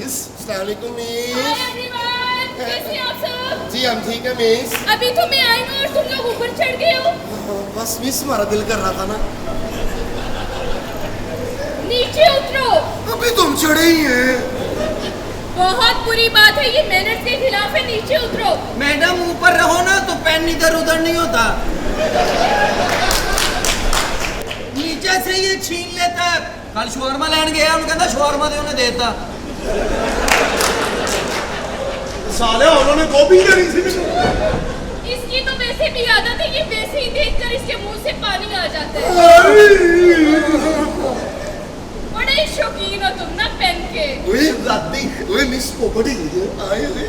Miss. अस्सलाम वालेकुम miss. Hi everyone, कैसे हो आप सब? जी हम ठीक है मिस। अभी तो मैं आई हूँ और तुम लोग ऊपर चढ़ गए हो। बस मिस हमारा दिल कर रहा था ना। नीचे उतरो। अभी तुम चढ़े ही हैं। बहुत बुरी बात है, ये मैनर्स के खिलाफ है, नीचे उतरो। मैडम ऊपर रहो ना तो पेन इधर उधर नहीं होता। नीचे से ये छीन लेता है। कल शोरमा लैन गया, उन्हें कहता शोरमा दे उन्हें देता। साले उन्होंने गोभी करी थी। इसकी तो वैसे भी आदत है, ये वैसे ही देखकर इसके मुंह से पानी आ जाता है। बड़े ही शौकीन हो तुम ना पेन के। ओए मिस पोपटी आए हुए।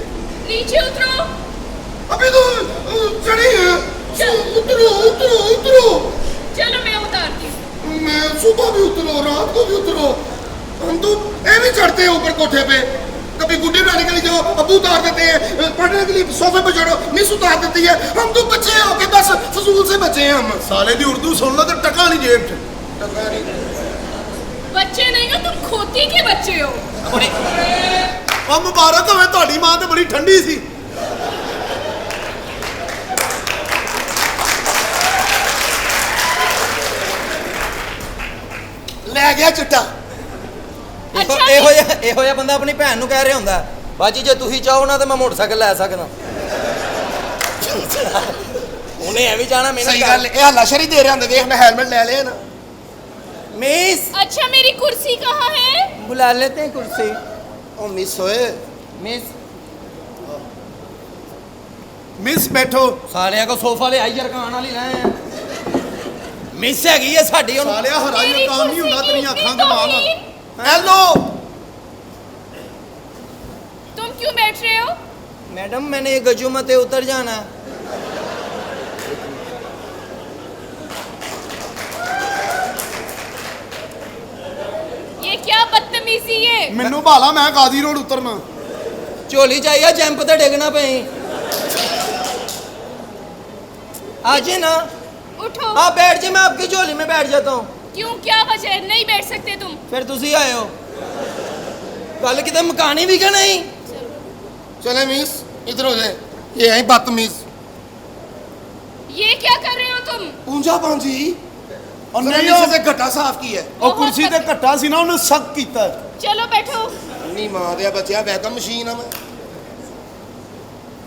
नीचे उतरो। अभी तो चढ़ी है। उतरो उतरो उतरो। चलो मैं उतारती हूँ। मैं सुबह भी उतरो, रात को भी उतरो। हम तो ऐसे चढ़ते हैं ऊपर कोठे पे। कभी गुड्डे उठाने के लिए जाओ, अब्बू उतार देते हैं। पढ़ने के लिए सोफे पे चढ़ो, मिस उतार देती है। हम तो बच्चे हो के बस फजूल से बचे हैं हम। साले दी उर्दू सुन लो तो टका नहीं जेब च। टका नहीं। बच्चे नहीं हो तुम, खोती के बच्चे हो। अब मुबारक होवे, ਤੁਹਾਡੀ ਮਾਂ ਤੇ ਬੜੀ ਠੰਡੀ ਸੀ। ਲੈ ਗਿਆ ਚਿੱਟਾ। ਇਹੋ ਜਿਹਾ ਬੰਦਾ ਆਪਣੀ ਭੈਣ ਨੂੰ ਕਹਿ ਰਿਹਾ ਹੁੰਦਾ, ਬਾਜੀ ਜੇ ਤੁਸੀਂ ਚਾਹੋ ਨਾ ਤੇ ਮੈਂ ਮੋਟਰਸਾਈਕਲ ਲੈ ਸਕਦਾ। ਉਹਨੇ ਐਵੇਂ ਜਾਣਾ ਮੈਨੂੰ। ਸਹੀ ਗੱਲ ਇਹ ਹੱਲਾਸ਼ਰੀ ਦੇ ਰਿਹਾ ਹੁੰਦਾ, ਦੇਖ ਮੈਂ ਹੈਲਮਟ ਲੈ ਲਿਆ ਨਾ। मिस अच्छा मेरी कुर्सी कहाँ है? बुला लेते हैं कुर्सी। ओ मिस होए। मिस मिस बैठो। सालिया को सोफा ले आई रकान वाली लाए हैं। मिस हैगी है साडी ओनु। सालिया हराई मेरी काम नहीं कुर्सी ਹੁੰਦਾ ਤੇਰੀਆਂ कितनी ਅੱਖਾਂ ਕਮਾਲ। तौहीन। हेलो तुम क्यों बैठ रहे हो? मैडम मैंने ये गजूमत उतर जाना है। ये क्या बदतमीजी है? ਮੈਨੂੰ ਭਾਲਾ ਮੈਂ ਕਾਜ਼ੀ ਰੋਡ ਉਤਰਨਾ। झोली चाहिए जंप ते डिगना पई। आजे ना उठो। आप बैठ जाए, मैं आपकी झोली में बैठ जाता हूँ। क्यों, क्या वजह है? नहीं बैठ सकते तुम। फिर तुसी आए हो, कल कितने मकानी भी क्या नहीं। चले मिस इधर हो जाए। ये है बदतमीज। ये क्या कर रहे हो तुम? पूंजा पांजी और नहीं नहीं से घटा साफ की है। ਉਹ ਕੁਰਸੀ ਤੇ ਘੱਟਾ ਸੀ ਨਾ, ਉਹਨੇ ਸਖਤ ਕੀਤਾ। चलो बैठो। नहीं मां दे बच्चा वैका मशीन है मैं।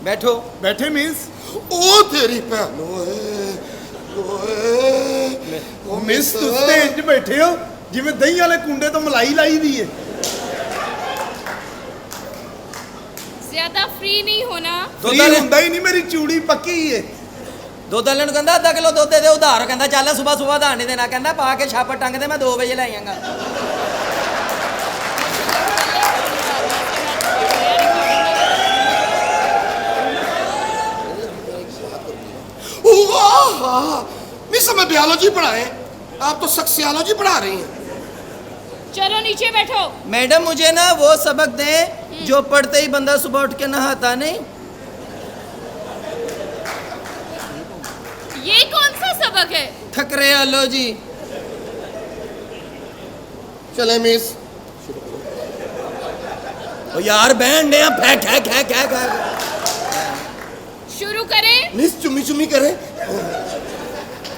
बैठो। ਬੈਠੇ ਮੀਨਸ ओ तेरी भैन ओए ओए ओ ਮਿਸ ਤੁਸੀਂ ਤੇ ਇੰਜ ਬੈਠੇ ਹੋ ਜਿਵੇਂ ਦਹੀਂ ਵਾਲੇ ਕੁੰਡੇ ਤੋਂ ਮਲਾਈ ਲਾਈ ਦੀ ਏ। ज्यादा फ्री नहीं होना। ਫਰੀ ਹੁੰਦਾ ਹੀ ਨਹੀਂ, ਮੇਰੀ ਚੂੜੀ ਪੱਕੀ ਏ। ਦੁੱਧ ਵਾਲੇ ਨੂੰ ਕਹਿੰਦਾ ਅੱਧਾ ਕਿਲੋ ਦੁੱਧ ਦੇ ਦੇ ਉਧਾਰ। ਕਹਿੰਦਾ ਚੱਲ ਸਵੇਰ ਸਵੇਰ ਦਾ ਨਹੀਂ ਦੇਣਾ। ਕਹਿੰਦਾ ਪਾ ਕੇ ਛਾਪਾ ਟੰਗ ਦੇ, ਮੈਂ 2 ਵਜੇ ਲੈ ਆਵਾਂਗਾ। मिस हमें बायोलॉजी पढ़ाए, आप तो सेक्सियोलॉजी पढ़ा रही हैं। चलो नीचे बैठो। मैडम मुझे ना वो सबक दे जो पढ़ते ही बंदा सुबह उठ के नहाता नहीं। ये कौन सा सबक है? ठकरे आलो जी। चले मिस ओ यार बैंड है फेंक है क्या क्या क्या। शुरू करें। मिस चुम्मी चुम्मी करे।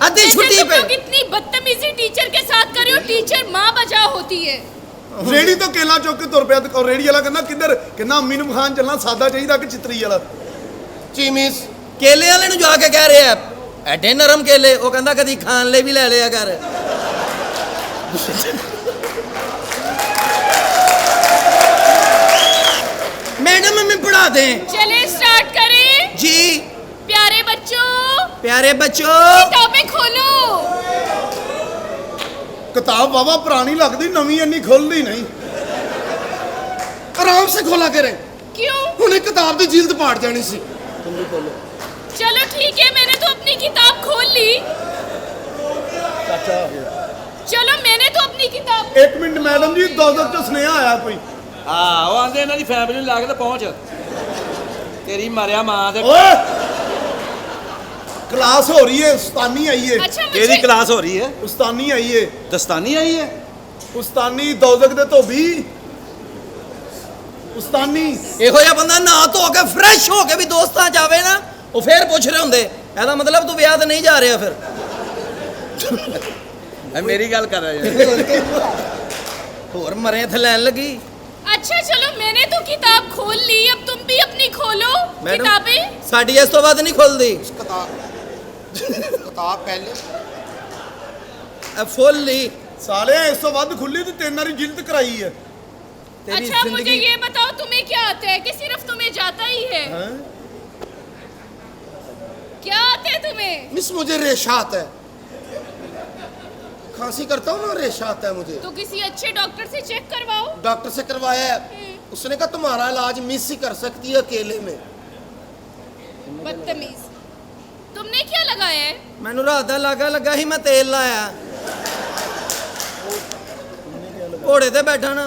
आधी छुट्टी तुम पे लोग इतनी बदतमीजी टीचर के साथ कर रहे हो। टीचर माँ बजा होती है। ਰੇੜੀ ਤੋਂ ਕੇਲਾ ਚੁੱਕ ਕੇ ਤੁਰ ਪਿਆ ਤੇ ਰੇੜੀ ਵਾਲਾ ਕਹਿੰਦਾ ਕਿੱਧਰ? ਕਹਿੰਦਾ ਅੰਮੀ ਨੂੰ ਖਾਣ ਚੱਲਣਾ, ਸਾਦਾ ਚਾਹੀਦਾ ਕਿ ਚਿਤਰੀ ਵਾਲਾ। जी मिस केले वाले ਨੂੰ ਜਾ ਕੇ ਕਹਿ ਰਿਹਾ ਐਡੇ ਨਰਮ ਕੇਲੇ। ਉਹ ਕਹਿੰਦਾ ਕਦੀ ਖਾਣ ਲਈ ਵੀ ਲੈ ਲਿਆ ਕਰ। मैडम हमें पढ़ा दें। चले स्टार्ट करें। जी प्यारे बच्चों, प्यारे बच्चों किताबें खोलो। ਕਿਤਾਬ ਵਾਵਾ ਪੁਰਾਣੀ ਲੱਗਦੀ, ਨਵੀਂ ਇੰਨੀ ਖੁੱਲਦੀ ਨਹੀਂ। आराम से खोला करें। क्यों? उन्हें किताब की जिल्द पाट जानी सी। चलो ठीक है, मैंने तो अपनी किताब खोल ली। चलो मैंने तो अपनी किताब। 1 ਮਿੰਟ ਮੈਡਮ ਜੀ, ਦੋਦਕ ਤੋਂ ਸੁਨੇਹਾ ਆਇਆ ਕੋਈ। ਉਹ ਆਂਦੇ ਇਹਨਾਂ ਦੀ ਫੈਮਿਲੀ ਨੂੰ ਲਾ ਕੇ ਤੇ ਪਹੁੰਚ ਤੇਰੀ ਮਰਿਆ ਮਾਂ ਦੇ। ਓਏ क्लास हो रही है, उस्तानी आई है। अच्छा ਕਿਹਦੀ मुझे ਕਲਾਸ ਹੋ ਰਹੀ ਹੈ? उस्तानी आई है। ਦਸਤਾਨੀ ਆਈ ਹੈ। उस्तानी दौदक दे धोबी। ਉਸਤਾਨੀ ਇਹੋ ਜਿਹਾ ਬੰਦਾ ਨਹਾ ਧੋ ਕੇ ਫਰੈਸ਼ ਹੋ ਕੇ ਵੀ ਦੋਸਤਾਂ ਜਾਵੇ ਨਾ, ਉਹ ਫੇਰ ਪੁੱਛ ਰਹੇ ਹੁੰਦੇ ਇਹਦਾ ਮਤਲਬ ਤੂੰ ਵਿਆਹ ਤੇ ਨਹੀਂ ਜਾ ਰਿਹਾ ਫਿਰ। ਇਹ ਮੇਰੀ ਗੱਲ ਕਰ ਰਿਹਾ ਹੋਰ ਮਰੇ ਇੱਥੇ ਲੈਣ ਲੱਗੀ। अच्छा चलो, मैंने तो किताब खोल ली, अब तुम भी अपनी खोलो मैडम, किताबें। ਸਾਡੀ ਇਸ ਤੋਂ ਵੱਧ ਨਹੀਂ ਖੁੱਲਦੀ। ਕਿਤਾਬ ਪਹਿਲੇ ਫੁੱਲ ਲਈ ਸਾਲੇ ਇਸ ਤੋਂ ਵੱਧ ਖੁੱਲੀ ਤੇ 3 ਵਾਰੀ ਜਿਲਦ ਕਰਾਈ ਹੈ। ਤੇਰੀ अच्छा मुझे ਜ਼ਿੰਦਗੀ ये बताओ, तुम्हें क्या आता है कि सिर्फ तुम्हें जाता ही है? ਹੈਂ? क्या आता है तुम्हें? मिस मुझे रेशा आता है, खांसी करता हूँ ना, रेशा आता है मुझे। तो किसी अच्छे डॉक्टर से चेक करवाओ। डॉक्टर से करवाया है, उसने कहा तुम्हारा इलाज मिस ही कर सकती है अकेले में। बदतमीज, तुमने क्या लगाया है? ਮੈਨੂੰ ਰਾਤ ਦਾ ਲੱਗਾ ਸੀ ਮੈਂ ਤੇਲ ਲਾਇਆ। ਘੋੜੇ ਤੇ ਬੈਠਾ ਨਾ।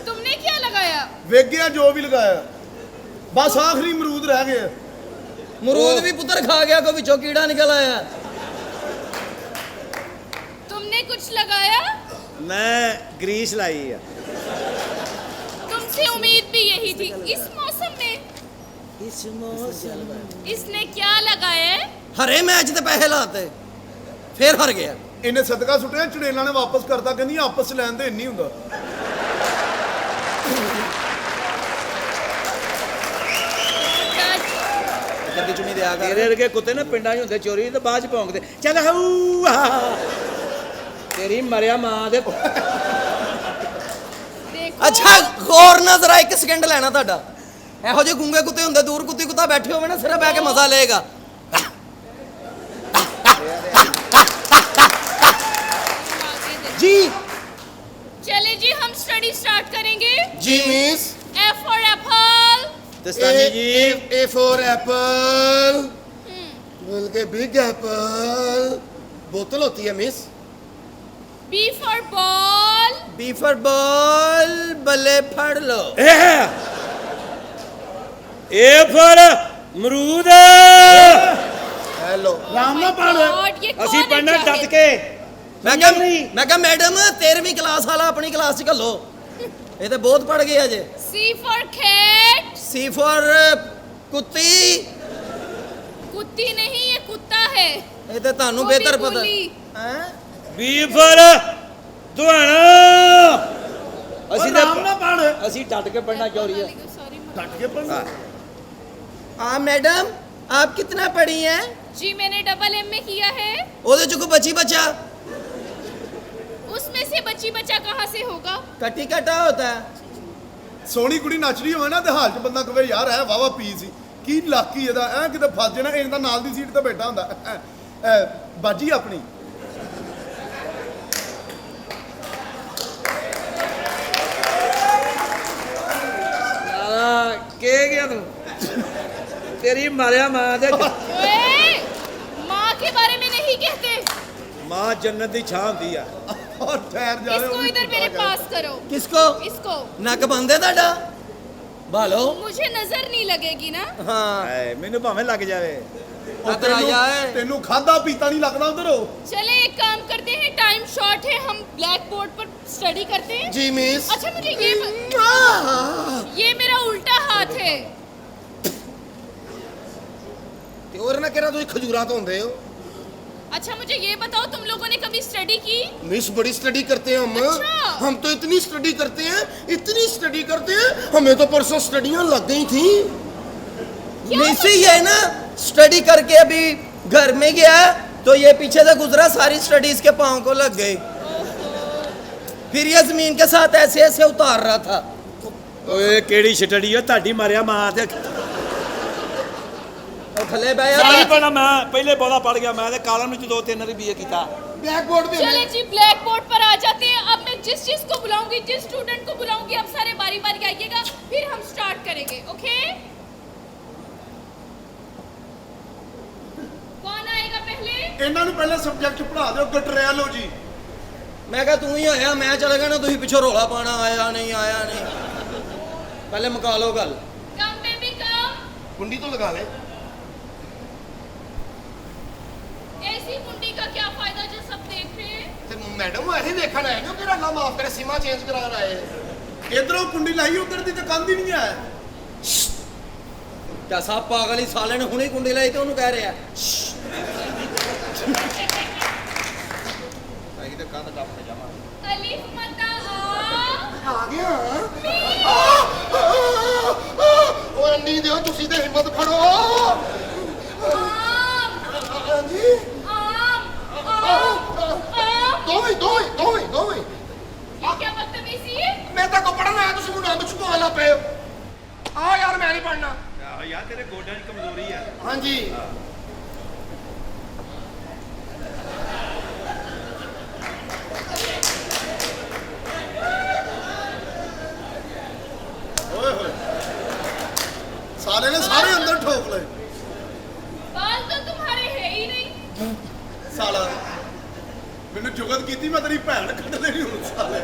तुमने क्या लगाया? ਵੇਗਿਆ ਜੋ ਵੀ ਲਗਾਇਆ, ਬਸ ਆਖਰੀ ਅਮਰੂਦ ਰਹਿ ਗਏ। ਮਰੂਦ ਵੀ ਪੁੱਤਰ ਖਾ ਗਿਆ, ਕੋ ਵਿੱਚੋਂ ਕੀੜਾ ਨਿਕਲ ਆਇਆ। तुमने कुछ लगाया? ਮੈਂ ਗਰੀਸ ਲਾਈ ਆ। तुमसे उम्मीद भी यही थी। इस मौसम में इसने क्या लगाया है? ਹਰੇ ਮੈਚ ਤੇ ਪੈਸੇ ਲਾਤੇ, ਫੇਰ ਹਾਰ ਗਿਆ। ਇਹਨੇ ਸਦਕਾ ਸੁੱਟਿਆ, ਚੜੇਲਾਂ ਨੇ ਵਾਪਸ ਕਰਤਾ, ਕਹਿੰਦੀ ਆਪਸ ਚ ਲੈਣ ਦੇ ਇੰਨੀ ਹੁੰਦਾ। ਗੱਡੀ ਚੁਣੀ ਦਿਆ ਕਰ। ਤੇਰੇ ਵਰਗੇ ਕੁੱਤੇ ਨਾ ਪਿੰਡਾਂ 'ਚ ਹੁੰਦੇ ਚੋਰੀ ਤੇ ਬਾਅਦ 'ਚ ਭੌਂਕਦੇ ਚੱਲ ਹਊ ਆ। ਤੇਰੀ ਮਰਿਆ ਮਾਂ ਦੇ। देखो, ਅੱਛਾ ਗੌਰ ਨਾਲ ਜ਼ਰਾ 1 ਸਕਿੰਡ ਲੈਣਾ ਤੁਹਾਡਾ। ਇਹੋ ਜਿਹੇ ਗੁੰਗੇ ਕੁੱਤੇ ਹੁੰਦੇ, ਦੂਰ ਕੁੱਤਾ ਬੈਠੇ ਹੋਵੇ ਨਾ, ਸਿਰ ਬਹਿ ਕੇ ਮਜ਼ਾ ਲਏਗਾ। जी चले जी, हम स्टडी स्टार्ट करेंगे। जी मिस। F for apple, ਦਸਤਾਨੀ ਜੀ ए फॉर एप्पल, बोल के बिग एप्पल। बोतल होती है miss. B for ball, B for ball, बल्ले फड़ लो। ਇਹ ਫਰ ਮਰੂਦ। हेलो। ਰਾਮ ਨਾਲ ਪੜ। God, ये ਅਸੀਂ कौन ਪੜਨਾ है ਡਟ जाहिल? ਕੇ। ਮੈਂ ਕਿਹਾ ਮੈਡਮ 13ਵੀਂ ਕਲਾਸ ਵਾਲਾ ਆਪਣੀ ਕਲਾਸ ਚ ਘੱਲੋ, ਇਹ ਤੇ ਬਹੁਤ ਪੜ ਗਏ ਅਜੇ। C for cat, C for कुत्ती, कुत्ती नहीं, ये कुत्ता है। ਇਹ ਤੇ ਤੁਹਾਨੂੰ वो भी ਬਿਹਤਰ ਪਤਾ bully। ਹੈ। ਬੀ ਫਰ ਦੁਹਾਣਾ। ਅਸੀਂ ਰਾਮ ਨਾਲ ਤਾਂ ਪੜ। ਅਸੀਂ ਡਟ ਕੇ ਪੜਨਾ ਚੋਰੀ ਆ। Sorry, ਡਟ ਕੇ ਪੜ। हाँ मैडम, आप कितना पढ़ी हैं? जी मैंने डबल एम में किया है। ਉਹਦੇ ਚ ਕੋਈ बची बचा उसमें से बची बचा कहाँ से होगा? कटी कटा होता है। ਸੋਹਣੀ ਕੁੜੀ ਨੱਚ ਰਹੀ ਹੋਵੇ ਨਾ ਤੇ ਹਾਲ ਚ ਬੰਦਾ ਕਵੇ ਯਾਰ ਐ ਵਾਵਾ ਪੀ ਸੀ, ਕੀ ਲਾਕੀ ਇਹਦਾ, ਐ ਕਿਤੇ ਫਸ ਜੇ ਨਾ, ਇਹਦਾ ਨਾਲ ਦੀ ਸੀਟ ਤੇ ਬੈਠਾ ਹੁੰਦਾ। ਬਾਜੀ ਆਪਣੀ। ਆ ਕੇ ਗਿਆ ਤੂੰ। ਤੇਰੀ ਮਾਰਿਆ ਮਾਂ ਦੇ। ओए, माँ के बारे में नहीं कहते। ਮਾਂ ਜੰਨਤ ਦੀ ਛਾਂ ਹੁੰਦੀ ਆ। ਔਰ ਠਹਿਰ ਜਾਵੇ। इसको इधर मेरे पास करो। किसको? इसको। नक बंदे ਤੁਹਾਡਾ भालो। मुझे नजर नहीं लगेगी ना? हाँ ਐ ਮੈਨੂੰ ਭਾਵੇਂ ਲੱਗ ਜਾਵੇ। अदर आ जाए। ਤੈਨੂੰ ਖਾਦਾ ਪੀਤਾ ਨਹੀਂ ਲੱਗਦਾ ਉਧਰੋਂ। चले एक काम करते हैं, टाइम शॉर्ट है, हम ब्लैक बोर्ड पर स्टडी करते हैं। जी मिस। अच्छा मुझे ये मेरा उल्टा हाथ है। ਤੇ ਹੋਰ ਨਾ ਕਿਹੜਾ ਤੁਸੀਂ ਖਜੂਰਾ ਤੋਂ ਹੁੰਦੇ ਹੋ। अच्छा मुझे ये बताओ, तुम लोगों ने कभी स्टडी की? मिस बड़ी स्टडी करते हैं हम। अच्छा। हम तो इतनी स्टडी करते हैं, इतनी स्टडी करते हैं, हमें तो परसों स्टडियां लग गई थी। मिसी ये ना स्टडी करके अभी घर में गया तो ये पीछे से गुजरा, सारी स्टडी इसके पाँव को लग गई। फिर ये जमीन के साथ ऐसे ऐसे उतार रहा था। ਓਏ ਕਿਹੜੀ ਛਟੜੀ ਆ ਤੁਹਾਡੀ ਮਾਰਿਆ ਮਾਂ ਦੇ। और थले बह ਸਾਰੀ जाता। ਪੜਨਾ ਮੈਂ ਪਹਿਲੇ ਬੋਲਾ ਪੜ ਗਿਆ। ਮੈਂ ਤੇ ਕਾਲਮ ਵਿੱਚ 2-3 ਵਾਰੀ ਬੀਏ ਕੀਤਾ। ब्लैक बोर्ड पे चले जी ब्लैक बोर्ड पर आ जाते हैं। अब मैं जिस चीज को बुलाऊंगी, जिस स्टूडेंट को बुलाऊंगी, आप सारे बारी बारी आइएगा, फिर हम स्टार्ट करेंगे। ओके, कौन आएगा पहले? ਇਹਨਾਂ ਨੂੰ ਪਹਿਲੇ ਸਬਜੈਕਟ ਪੜ੍ਹਾ ਦਿਓ, ਗਟਰੈਲੋਜੀ। मैं कहा तू ही आया, मैं चला गया ना, तुम पिछो रोला पाना, आया नहीं पहले मुका लो गल। कम बेबी कम। कुंडी तो लगा ले। ऐसी कुंडी का क्या फायदा जो सब देख रहे हैं? ਤੇ ਮੈਡਮ ਅਸੀਂ ਦੇਖਣ ਆਏ ਜੋ ਕਿ ਅੱਲਾ ਮਾਫ ਕਰੇ ਸੀਮਾ ਚੇਂਜ ਕਰਾ ਰਹੇ। ਇਧਰੋਂ ਕੁੰਡੀ ਲਾਈ ਉਧਰ ਦੀ ਤਾਂ ਕੰਧ ਹੀ ਨਹੀਂ ਹੈ। क्या साहब पागल ही साले ने हुने कुंडी लाई तो उन्होंने कह रहे हैं अलिफ मता ਆ ਗਿਆ ਓਏ ਅੰਨੀ ਦਿਓ ਤੁਸੀਂ ਤੇ ਹਿੰਮਤ ਫੜੋ आम ਹਾਂਜੀ आम आम ਦੋਵੇਂ ये क्या बदतमीजी है? ਮੈਂ ਤਾਂ ਕੋ ਪੜਨ ਆਇਆ ਤੁਸੀਂ ਮੈਨੂੰ ਅੰਬ ਚੁਕਾ ਲਾ ਪਏ ਆ ਯਾਰ ਮੈਂ ਨਹੀਂ ਪੜਨਾ ਯਾਰ ਤੇਰੇ ਗੋਡਿਆਂ 'ਚ ਕਮਜ਼ੋਰੀ ਆ ਹਾਂਜੀ ਓਏ ਹੋਏ ਸਾਲੇ ਨੇ ਸਾਰੇ ਅੰਦਰ ਠੋਕ ਲਏ। बाल तो तुम्हारे है ही नहीं। ਸਾਲਾ ਮੈਨੂੰ ਜੁਗਤ ਕੀਤੀ ਮੈਂ ਤੇਰੀ ਭੈਣ ਕੱਢ ਦੇਣੀ ਹੁਣ ਸਾਲੇ।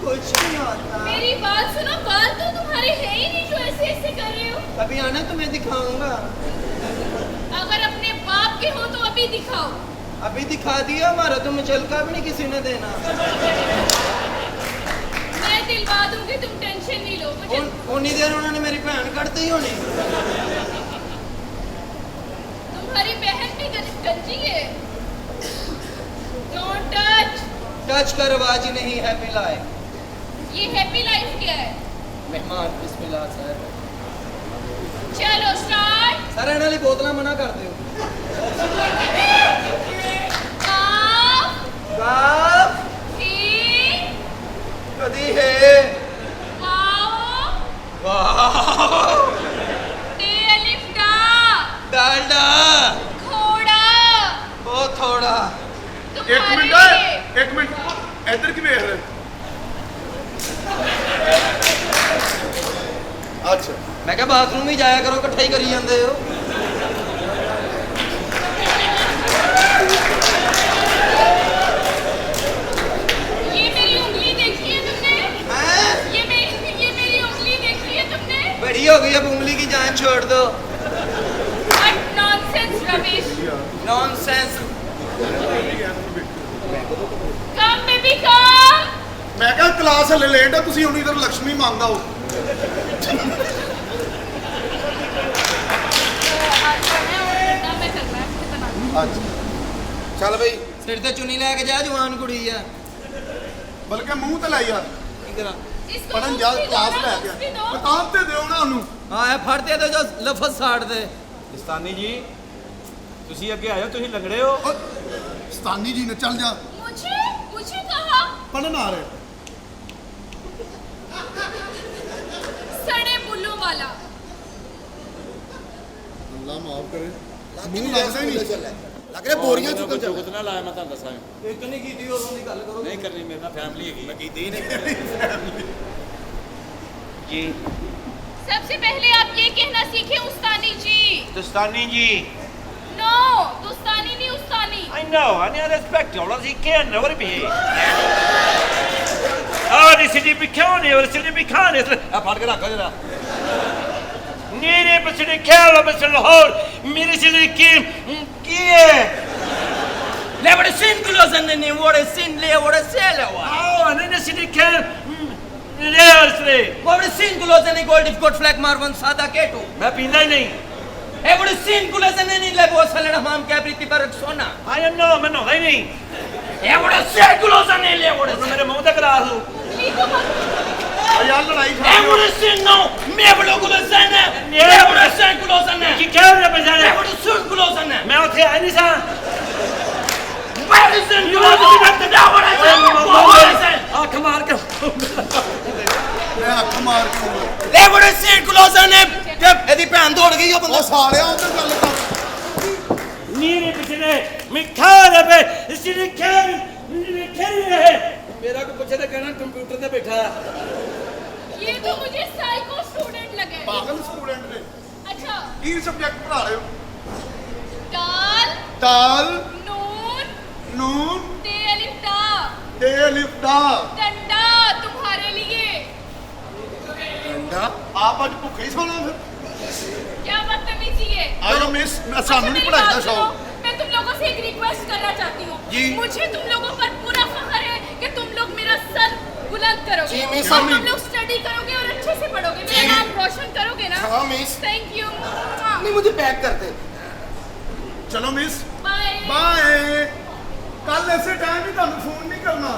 कुछ नहीं आता मेरी बात सुनो, बाल तो तुम्हारे है ही नहीं जो ऐसे ऐसे कर रहे हो। अभी आना तो मैं दिखाऊंगा अगर अपने बाप के हो तो अभी दिखाओ। अभी दिखा दिया हमारा तो मुचलका भी नहीं किसी ने देना मैं दिलवा दूंगी, तुम टेंशन नहीं लो। मुझे उन्हीं देर उन्होंने मेरी भैन कटती ही होनी तुम्हारी बहन भी गंजी है। Don't touch. टच कर आवाज ही नहीं हैप्पी लाइफ ये हैप्पी लाइफ क्या है? मेहमान बिस्मिल्लाह सर चलो स्टार्ट। सर ਇਹਨਾਂ ਲਈ ਬੋਤਲਾਂ ਮਨਾ ਕਰ ਦਿਓ काफ ਕਾਫ सी ਕਦੀ ਹੈ आओ ਵਾਹ टे अलिफ डा ਡਾਲਡਾ घोड़ा ਬਹੁਤ ਥੋੜਾ ਇੱਕ तुम्हारे ਮਿੰਟ लिए। ਇੱਕ ਮਿੰਟ ਇੱਧਰ ਕੀ ਵੇਖ ਰਹੇ? ਅੱਛਾ ਮੈਂ ਕਿਹਾ ਬਾਥਰੂਮ ਹੀ ਜਾਇਆ ਕਰੋ ਇਕੱਠੇ ਹੀ ਕਰੀ ਜਾਂਦੇ ਹੋ ये मेरी उंगली देखी है तुमने? हैं ये मेरी उंगली देखी है तुमने? बड़ी हो गई अब उंगली की जान छोड़ दो What nonsense rubbish. Nonsense Come baby come. ਮੈਂ ਕਿਹਾ ਕਲਾਸ ਹਲੇ ਲੇਟ ਆ ਤੁਸੀਂ ਹੁਣ ਇਧਰ ਲక్ష్ਮੀ ਮੰਗ ਆਓ। मैं करना है इतना। ਅੱਛਾ ਚੱਲ ਬਈ ਸਿਰ ਤੇ ਚੁੰਨੀ ਲੈ ਕੇ ਜਾ ਜਵਾਨ ਕੁੜੀ ਆ ਬਲਕਿ ਮੂੰਹ ਤੇ ਲਾਈ ਯਾਰ ਕੀ ਕਰਾਂ इसको ਪੜਨ books ਜਾ भी दो ਕਲਾਸ ना, ਲੈ books भी ਕੇ दो। ਕਿਤਾਬ ਤੇ ਦਿਓ ਨਾ ਉਹਨੂੰ। ਹਾਂ ਇਹ ਫੜਦੇ ਤੇ ਜੋ ਲਫ਼ਜ਼ ਸਾੜ ਦੇ ਦਸਤਾਨੀ ਜੀ ਤੁਸੀਂ ਅੱਗੇ ਆਇਓ ਤੁਸੀਂ ਲੰਗੜੇ ਹੋ ਓ, ਸਤਾਨੀ ਜੀ ਨੇ ਚੱਲ ਜਾ मुझे कहा ਪੜਨ ਆ ਰਹੇ। सड़े बुल्लू वाला। ਅੱਲਾ ਮਾਫ ਕਰੇ ਮੂੰਹ ਲੱਗਦਾ ਹੀ ਨਹੀਂ। ਲੱਗ ਰਿਹਾ ਬੋਰੀਆਂ ਚੁੱਕਣ ਚੱਲ ਜੁਗਤ ਨਾ ਲਾਇਆ ਮੈਂ ਤੁਹਾਨੂੰ ਦੱਸਾਂ ਇੱਕ ਨਹੀਂ ਕੀਤੀ ਉਦੋਂ ਦੀ ਗੱਲ ਕਰੋ ਨਹੀਂ ਕਰਨੀ ਮੇਰੇ ਨਾਲ ਫੈਮਿਲੀ ਹੈਗੀ ਮੈਂ ਕੀਤੀ ਹੀ ਨਹੀਂ ਜੀ सबसे पहले आप ये कहना सीखें उस्तानी जी। ਦਸਤਾਨੀ ਜੀ नो दुस्तानी नहीं उस्तानी। I know, I need respect you, as he can, what it be? Oh, this is the Bikani, or this is the Bikani. Pardon me, jara. Nere pasine kala pasine Lahore, mere se kim kiye. ਲੈ ਬੜੇ scene ਕਲੋਜ਼ਨ ਨੇ ਵੋੜੇ scene ਲੈ ਵੋੜੇ ਸੇਲੇ ਵਾ Oh, and then se kim leasre. ਵੋੜੇ ਸੀਨ ਕਲੋਜ਼ਨ ਨੇ ਗੋਲਡ ਕੋਟ ਫਲੈਗ ਮਾਰਵਨ ਸਾਦਾ ਕੇਟੂ ਮੈਂ ਪੀਂਦਾ ਹੀ ਨਹੀਂ ਇਹ ਬੜੇ ਸੀਨ ਕਲੋਜ਼ਨ ਨੇ ਨਹੀਂ ਲੈ ਬੋ ਸਲਣਾ ਹਮਾਮ ਕੈਬਰੀਤੀ ਪਰ ਸੋਨਾ I am no, ਮੈਂ ਨਹਾਉਂਦਾ ਹੀ ਨਹੀਂ ਇਹ ਬੜੇ ਸੀਨ ਕਲੋਜ਼ਨ ਨੇ ਲੈ ਵੋੜੇ ਉਹਨੂੰ ਮੇਰੇ ਮੂੰਹ ਤੇ ਕਰਾ ਦੂ उंगली को मत ਓ ਯਾਰ ਲੜਾਈ ਇਹ ਖਾ ਬੜੇ ਸੀਨ ਨੋ ਮੈਂ ਬੜੇ ਕਲੋਜ਼ਨ ਨੇ ਇਹ ਬੜੇ ਸੀਨ ਕਲੋਜ਼ਨ ਨੇ ਕੀ ਕਹਿ ਰਿਹਾ ਬਜਾਰੇ ਇਹ ਬੜੇ ਸੀਨ ਕਲੋਜ਼ਨ ਨੇ ਮੈਂ ਉੱਥੇ ਆਈ ਨਹੀਂ ਸਾਂ ਬੜੇ ਸੀਨ ਕਲੋਜ਼ਨ ਨੇ ਤੇ ਵੋੜੇ ਸੀਨ ਅੱਖ ਮਾਰ ਕੇ ਮੈਂ ਅੱਖ ਮਾਰ ਕੇ ਲੈ ਬੜੇ ਸੀਨ ਕਲੋਜ਼ਨ ਨੇ ਇਹਦੀ ਭੈਣ ਦੌੜ ਗਈ ਉਹ ਉਹ ਬੰਦਾ ਸਾਲਿਆ ਉੱਧਰ ਗੱਲ ਕਰ। ਨੀਰੇ ਪਿਛਲੇ ਮਿੱਠਾ ਰਵੇ ਇਸਨੇ ਖੇਰ ਰਹੇ ਮੇਰਾ ਕੋ ਪੁੱਛੇ ਤਾਂ ਕਹਿਣਾ ਕੰਪਿਊਟਰ ਤੇ ਬੈਠਾ ये तो मुझे साइको स्टूडेंट लगे। ਪਾਗਲ ਸਟੂਡੈਂਟ ਨੇ। अच्छा ਕੀ ਸਬਜੈਕਟ ਪੜ੍ਹਾ ਰਹੇ ਹੋ? दाल ਦਾਲ नून ਨੂਨ ते अलिफ दा ਤੇ ਅਲਿਫ ਦਾ। डंडा तुम्हारे लिए। ਆਪ ਅੱਜ ਭੁੱਖੇ ਹੀ ਸੌਣਾ ਫਿਰ। क्या बदतमीजी है। ਆਜੋ ਮਿਸ अच्छा, ਸਾਨੂੰ ਨਹੀਂ मेरी ਪੜਾਈ बात ਦਾ सुनो, ਸ਼ੌਕ। मैं तुम लोगों से एक रिक्वेस्ट करना चाहती हूँ। जी। मुझे तुम लोगों पर पूरा फख्र है कि तुम लोग मेरा सर बुलंद करोगे जी, मिस, और हम- तुम लोग स्टडी करोगे और अच्छे से पढ़ोगे जी। मेरा नाम रोशन करोगे ना हाँ, मिस। थैंक यू नहीं मुझे पैक कर दे ਚਲੋ ਮਿਸ बाय ਬਾਏ ਕੱਲ ਐਸੇ ਟਾਈਮ ਵੀ ਤੁਹਾਨੂੰ ਫੋਨ ਨਹੀਂ ਕਰਨਾ